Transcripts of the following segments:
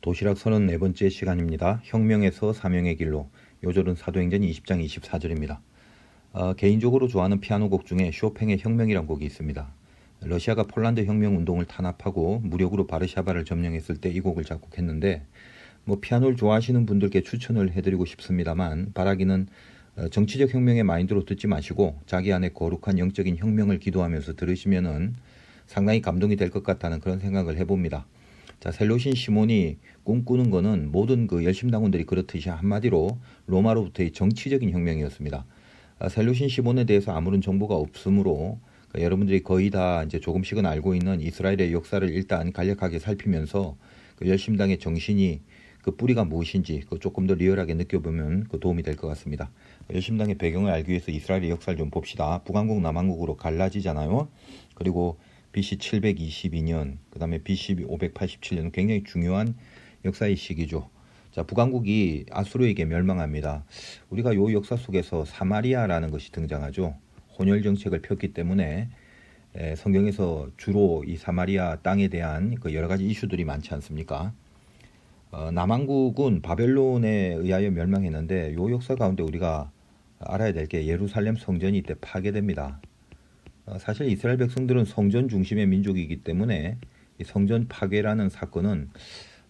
도시락 34번째 시간입니다. 혁명에서 사명의 길로. 요절은 사도행전 20장 24절입니다. 개인적으로 좋아하는 피아노 곡 중에 쇼팽의 혁명이란 곡이 있습니다. 러시아가 폴란드 혁명 운동을 탄압하고 무력으로 바르샤바를 점령했을 때 이 곡을 작곡했는데 피아노를 좋아하시는 분들께 추천을 해드리고 싶습니다만 바라기는 정치적 혁명의 마인드로 듣지 마시고 자기 안에 거룩한 영적인 혁명을 기도하면서 들으시면은 상당히 감동이 될 것 같다는 그런 생각을 해봅니다. 자, 셀로신 시몬이 꿈꾸는 것은 모든 그 열심당원들이 그렇듯이 한마디로 로마로부터의 정치적인 혁명이었습니다. 셀로신 시몬에 대해서 아무런 정보가 없으므로 여러분들이 거의 다 이제 조금씩은 알고 있는 이스라엘의 역사를 일단 간략하게 살피면서 그 열심당의 정신이 그 뿌리가 무엇인지 그 조금 더 리얼하게 느껴보면 그 도움이 될 것 같습니다. 열심당의 배경을 알기 위해서 이스라엘의 역사를 좀 봅시다. 북왕국 남왕국으로 갈라지잖아요. 그리고 BC 722년, 그 다음에 BC 587년 굉장히 중요한 역사의 시기죠. 자, 북왕국이 아수르에게 멸망합니다. 우리가 요 역사 속에서 사마리아라는 것이 등장하죠. 혼혈 정책을 폈기 때문에 성경에서 주로 이 사마리아 땅에 대한 그 여러 가지 이슈들이 많지 않습니까? 남왕국은 바벨론에 의하여 멸망했는데 요 역사 가운데 우리가 알아야 될 게 예루살렘 성전이 이때 파괴됩니다. 사실 이스라엘 백성들은 성전 중심의 민족이기 때문에 이 성전 파괴라는 사건은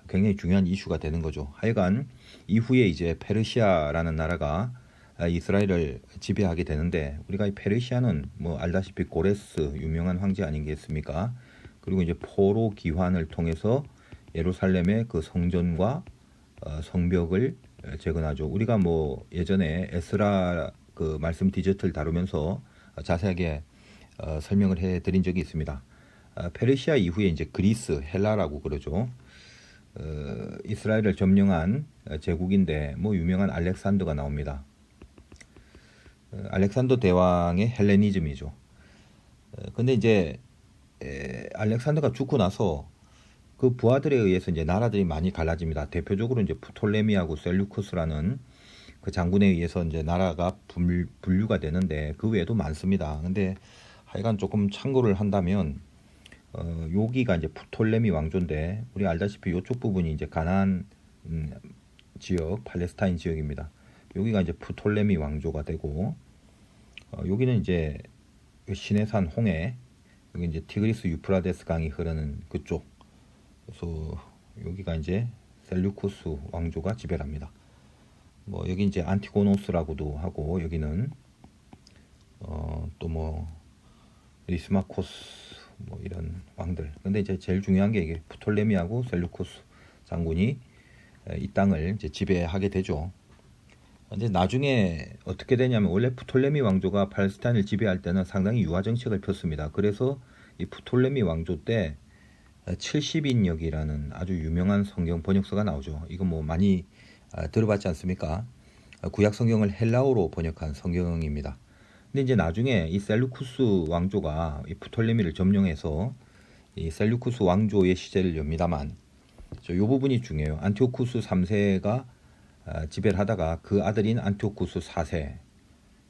굉장히 중요한 이슈가 되는 거죠. 하여간 이후에 이제 페르시아라는 나라가 이스라엘을 지배하게 되는데 우리가 이 페르시아는 알다시피 고레스 유명한 황제 아니겠습니까? 그리고 이제 포로 기환을 통해서 예루살렘의 그 성전과 성벽을 재건하죠. 우리가 예전에 에스라 그 말씀 디저트를 다루면서 자세하게 설명을 해드린 적이 있습니다. 페르시아 이후에 이제 그리스, 헬라라고 그러죠. 이스라엘을 점령한 제국인데 유명한 알렉산더가 나옵니다. 알렉산더 대왕의 헬레니즘이죠. 근데 이제 알렉산더가 죽고 나서 그 부하들에 의해서 이제 나라들이 많이 갈라집니다. 대표적으로 이제 프톨레미하고 셀루쿠스라는 그 장군에 의해서 이제 나라가 분류가 되는데 그 외에도 많습니다. 근데 하여간 조금 참고를 한다면 여기가 이제 프톨레미 왕조인데 우리 알다시피 이쪽 부분이 이제 가나안 지역, 팔레스타인 지역입니다. 여기가 이제 프톨레미 왕조가 되고 여기는 이제 시내산 홍해, 여기 이제 티그리스 유프라데스 강이 흐르는 그쪽. 그래서 여기가 이제 셀루쿠스 왕조가 지배를 합니다. 여기 이제 안티고노스라고도 하고 여기는 또 리스마코스 이런 왕들. 근데 이제 제일 중요한 게 이게 프톨레미하고 셀루쿠스 장군이 이 땅을 이제 지배하게 되죠. 근데 나중에 어떻게 되냐면 원래 프톨레미 왕조가 팔레스타인을 지배할 때는 상당히 유화 정책을 폈습니다. 그래서 이 프톨레미 왕조 때 70인역이라는 아주 유명한 성경 번역서가 나오죠. 이거 많이 들어봤지 않습니까? 구약 성경을 헬라어로 번역한 성경입니다. 근데 이제 나중에 이 셀루쿠스 왕조가 이 프톨레미를 점령해서 이 셀루쿠스 왕조의 시제를 엽니다만 이 부분이 중요해요. 안티오쿠스 3세가 지배를 하다가 그 아들인 안티오쿠스 4세,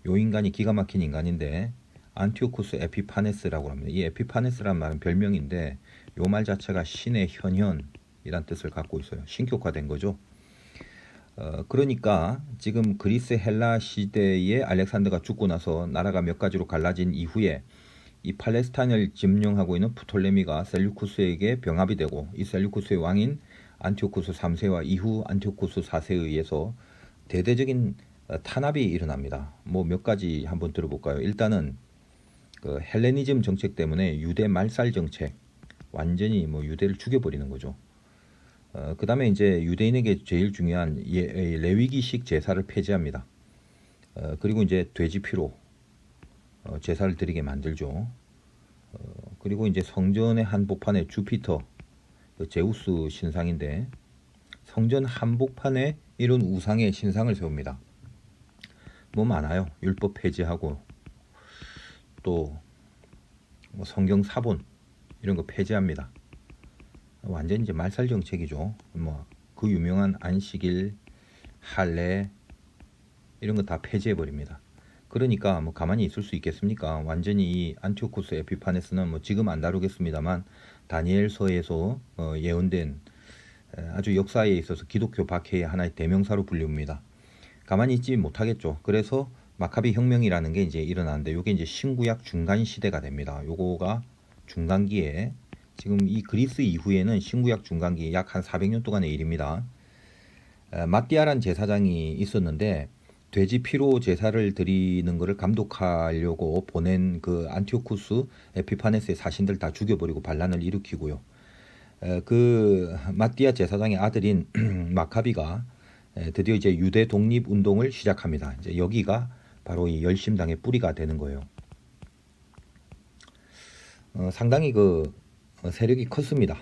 요 인간이 기가 막힌 인간인데 안티오쿠스 에피파네스라고 합니다. 이 에피파네스라는 말은 별명인데 요 말 자체가 신의 현현이란 뜻을 갖고 있어요. 신격화된 거죠. 그러니까 지금 그리스 헬라 시대에 알렉산더가 죽고 나서 나라가 몇 가지로 갈라진 이후에 이 팔레스타인을 점령하고 있는 프톨레미가 셀루쿠스에게 병합이 되고 이 셀루쿠스의 왕인 안티오쿠스 3세와 이후 안티오쿠스 4세에 의해서 대대적인 탄압이 일어납니다. 몇 가지 한번 들어볼까요? 일단은 그 헬레니즘 정책 때문에 유대 말살 정책, 완전히 유대를 죽여버리는 거죠. 그 다음에 이제 유대인에게 제일 중요한 레위기식 제사를 폐지합니다. 그리고 이제 돼지 피로 제사를 드리게 만들죠. 그리고 이제 성전의 한복판에 주피터, 제우스 신상인데 성전 한복판에 이런 우상의 신상을 세웁니다. 많아요. 율법 폐지하고 또 성경 사본 이런 거 폐지합니다. 완전 이제 말살 정책이죠. 그 유명한 안식일, 할례 이런 거 다 폐지해 버립니다. 그러니까 가만히 있을 수 있겠습니까? 완전히 이 안티오쿠스 에피파네스는 지금 안 다루겠습니다만 다니엘서에서 예언된 아주 역사에 있어서 기독교 박해의 하나의 대명사로 불립니다. 가만히 있지 못하겠죠. 그래서 마카비 혁명이라는 게 이제 일어나는데, 요게 이제 신구약 중간 시대가 됩니다. 요거가 중간기에, 지금 이 그리스 이후에는 신구약 중간기 약 한 400년 동안의 일입니다. 마띠아란 제사장이 있었는데, 돼지 피로 제사를 드리는 것을 감독하려고 보낸 그 안티오쿠스 에피파네스의 사신들 다 죽여버리고 반란을 일으키고요. 그 마띠아 제사장의 아들인 마카비가 드디어 이제 유대 독립 운동을 시작합니다. 이제 여기가 바로 이 열심당의 뿌리가 되는 거예요. 상당히 그 세력이 컸습니다.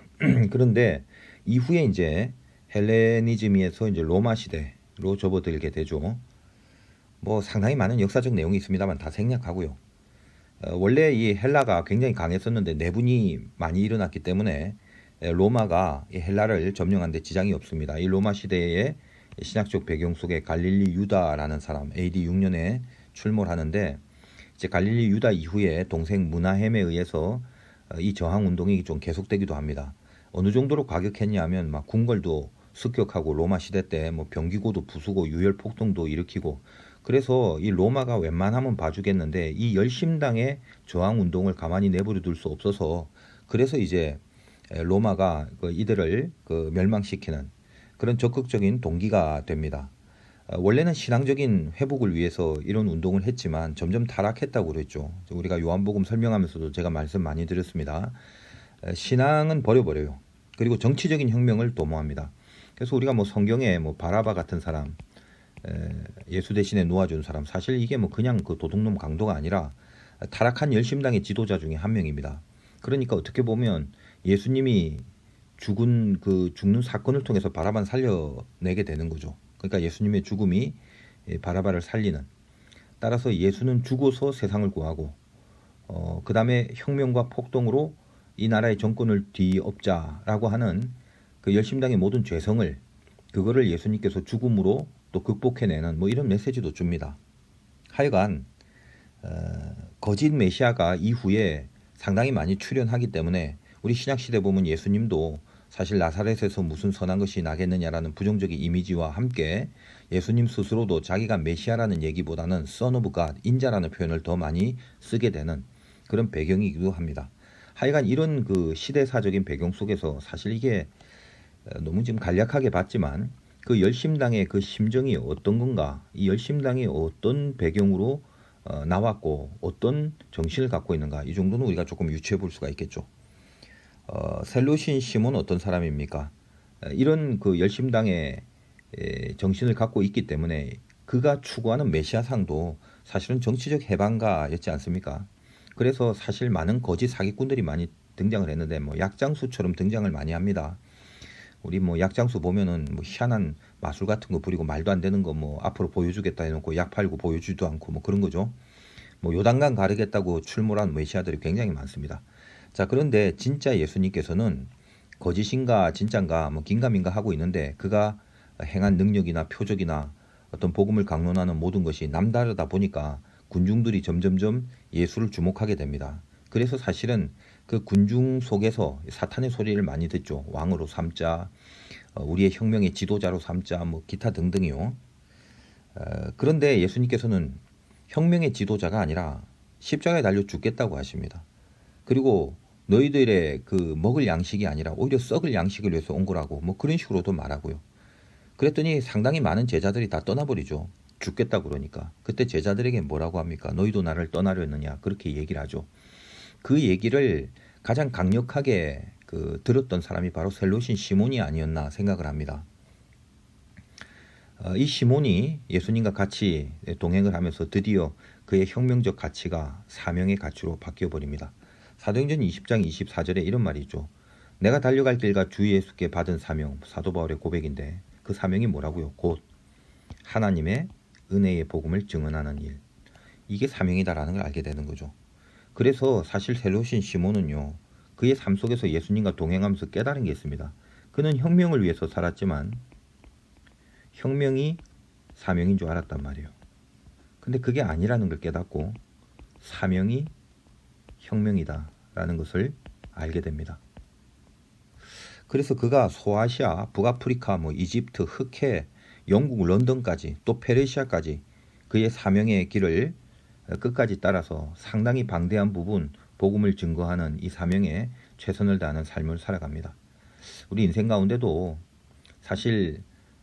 그런데 이후에 이제 헬레니즘에서 이제 로마 시대로 접어들게 되죠. 뭐 상당히 많은 역사적 내용이 있습니다만 다 생략하고요. 원래 이 헬라가 굉장히 강했었는데 내분이 많이 일어났기 때문에 로마가 이 헬라를 점령한 데 지장이 없습니다. 이 로마 시대의 신학적 배경 속에 갈릴리 유다라는 사람, AD 6년에 출몰 하는데, 이제 갈릴리 유다 이후에 동생 무나헴에 의해서 이 저항 운동이 좀 계속되기도 합니다. 어느 정도로 과격했냐면 막 궁궐도 습격하고 로마 시대 때 뭐 병기고도 부수고 유혈 폭동도 일으키고, 그래서 이 로마가 웬만하면 봐주겠는데 이 열심당의 저항 운동을 가만히 내버려 둘 수 없어서, 그래서 이제 로마가 이들을 멸망시키는 그런 적극적인 동기가 됩니다. 원래는 신앙적인 회복을 위해서 이런 운동을 했지만 점점 타락했다고 그랬죠. 우리가 요한복음 설명하면서도 제가 말씀 많이 드렸습니다. 신앙은 버려버려요. 그리고 정치적인 혁명을 도모합니다. 그래서 우리가 뭐 성경에 뭐 바라바 같은 사람, 예수 대신에 놓아준 사람, 사실 이게 뭐 그냥 그 도둑놈 강도가 아니라 타락한 열심당의 지도자 중에 한 명입니다. 그러니까 어떻게 보면 예수님이 죽는 사건을 통해서 바라바를 살려내게 되는 거죠. 그러니까 예수님의 죽음이 바라바를 살리는. 따라서 예수는 죽어서 세상을 구하고, 그 다음에 혁명과 폭동으로 이 나라의 정권을 뒤엎자라고 하는 그 열심당의 모든 죄성을, 그거를 예수님께서 죽음으로 또 극복해내는 뭐 이런 메시지도 줍니다. 하여간 거짓 메시아가 이후에 상당히 많이 출현하기 때문에 우리 신약시대 보면 예수님도 사실 나사렛에서 무슨 선한 것이 나겠느냐라는 부정적인 이미지와 함께 예수님 스스로도 자기가 메시아라는 얘기보다는 Son of God, 인자라는 표현을 더 많이 쓰게 되는 그런 배경이기도 합니다. 하여간 이런 그 시대사적인 배경 속에서 사실 이게 너무 지금 간략하게 봤지만 그 열심당의 그 심정이 어떤 건가, 이 열심당이 어떤 배경으로 나왔고 어떤 정신을 갖고 있는가, 이 정도는 우리가 조금 유추해 볼 수가 있겠죠. 셀루신 시몬은 어떤 사람입니까? 이런 그 열심당의 정신을 갖고 있기 때문에 그가 추구하는 메시아상도 사실은 정치적 해방가였지 않습니까? 그래서 사실 많은 거짓 사기꾼들이 많이 등장을 했는데 뭐 약장수처럼 등장을 많이 합니다. 우리 뭐 약장수 보면은 뭐 희한한 마술 같은 거 부리고 말도 안 되는 거 뭐 앞으로 보여주겠다 해놓고 약 팔고 보여주지도 않고 뭐 그런 거죠. 뭐 요단강 가르겠다고 출몰한 메시아들이 굉장히 많습니다. 자, 그런데 진짜 예수님께서는 거짓인가 진짠가 뭐 긴가민가 하고 있는데, 그가 행한 능력이나 표적이나 어떤 복음을 강론하는 모든 것이 남다르다 보니까 군중들이 점점점 예수를 주목하게 됩니다. 그래서 사실은 그 군중 속에서 사탄의 소리를 많이 듣죠. 왕으로 삼자, 우리의 혁명의 지도자로 삼자, 뭐 기타 등등이요. 그런데 예수님께서는 혁명의 지도자가 아니라 십자가에 달려 죽겠다고 하십니다. 그리고 너희들의 그 먹을 양식이 아니라 오히려 썩을 양식을 위해서 온 거라고 뭐 그런 식으로도 말하고요. 그랬더니 상당히 많은 제자들이 다 떠나버리죠. 죽겠다고 그러니까. 그때 제자들에게 뭐라고 합니까? 너희도 나를 떠나려느냐, 그렇게 얘기를 하죠. 그 얘기를 가장 강력하게 들었던 사람이 바로 셀로신 시몬이 아니었나 생각을 합니다. 이 시몬이 예수님과 같이 동행을 하면서 드디어 그의 혁명적 가치가 사명의 가치로 바뀌어버립니다. 사도행전 20장 24절에 이런 말이 있죠. 내가 달려갈 길과 주 예수께 받은 사명, 사도 바울의 고백인데 그 사명이 뭐라고요? 곧 하나님의 은혜의 복음을 증언하는 일. 이게 사명이다라는 걸 알게 되는 거죠. 그래서 사실 셀로신 시몬은요, 그의 삶 속에서 예수님과 동행하면서 깨달은 게 있습니다. 그는 혁명을 위해서 살았지만 혁명이 사명인 줄 알았단 말이에요. 근데 그게 아니라는 걸 깨닫고 사명이 혁명이다 라는 것을 알게 됩니다. 그래서 그가 소아시아, 북아프리카, 이집트, 흑해, 영국 런던까지 또 페르시아까지 그의 사명의 길을 끝까지 따라서 상당히 방대한 부분 복음을 증거하는 이 사명에 최선을 다하는 삶을 살아갑니다. 우리 인생 가운데도 사실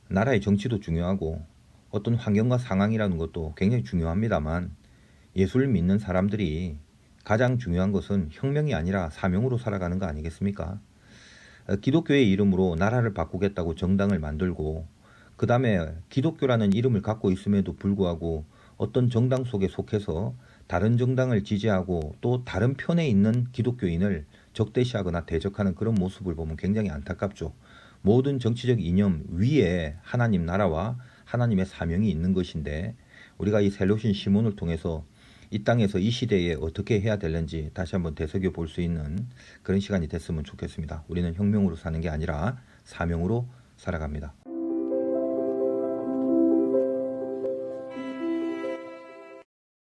나라의 정치도 중요하고 어떤 환경과 상황이라는 것도 굉장히 중요합니다만 예수를 믿는 사람들이 가장 중요한 것은 혁명이 아니라 사명으로 살아가는 거 아니겠습니까? 기독교의 이름으로 나라를 바꾸겠다고 정당을 만들고 그 다음에 기독교라는 이름을 갖고 있음에도 불구하고 어떤 정당 속에 속해서 다른 정당을 지지하고 또 다른 편에 있는 기독교인을 적대시하거나 대적하는 그런 모습을 보면 굉장히 안타깝죠. 모든 정치적 이념 위에 하나님 나라와 하나님의 사명이 있는 것인데 우리가 이 셀로신 시몬을 통해서 이 땅에서 이 시대에 어떻게 해야 되는지 다시 한번 되새겨 볼 수 있는 그런 시간이 됐으면 좋겠습니다. 우리는 혁명으로 사는 게 아니라 사명으로 살아갑니다.